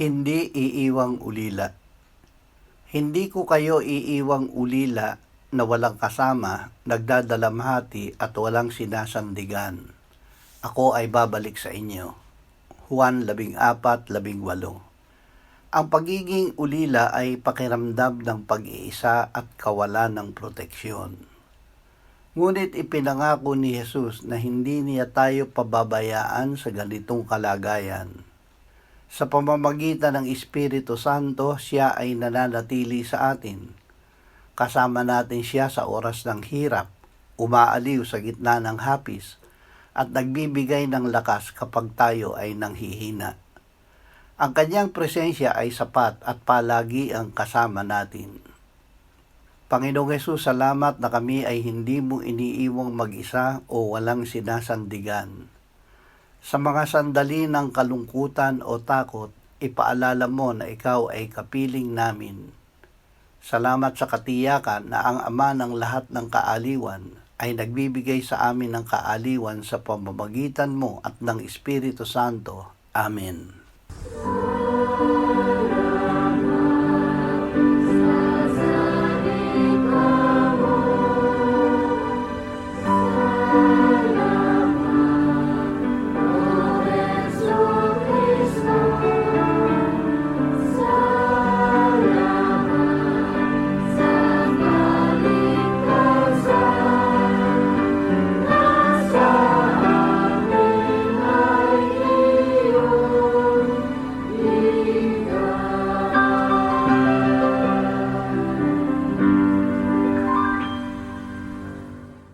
Hindi iiwang ulila. Hindi ko kayo iiwang ulila na walang kasama, nagdadalamhati at walang sinasandigan. Ako ay babalik sa inyo. Juan 14:18. Ang pagiging ulila ay pakiramdam ng pag-iisa at kawalan ng proteksyon. Ngunit ipinangako ni Jesus na hindi niya tayo pababayaan sa ganitong kalagayan. Sa pamamagitan ng Espiritu Santo, siya ay nananatili sa atin. Kasama natin siya sa oras ng hirap, umaaliw sa gitna ng hapis, at nagbibigay ng lakas kapag tayo ay nanghihina. Ang kanyang presensya ay sapat at palagi ang kasama natin. Panginoong Hesus, salamat na kami ay hindi mo iniiwang mag-isa o walang sinasandigan. Sa mga sandali ng kalungkutan o takot, ipaalala mo na ikaw ay kapiling namin. Salamat sa katiyakan na ang Ama ng lahat ng kaaliwan ay nagbibigay sa amin ng kaaliwan sa pamamagitan mo at ng Espiritu Santo. Amen.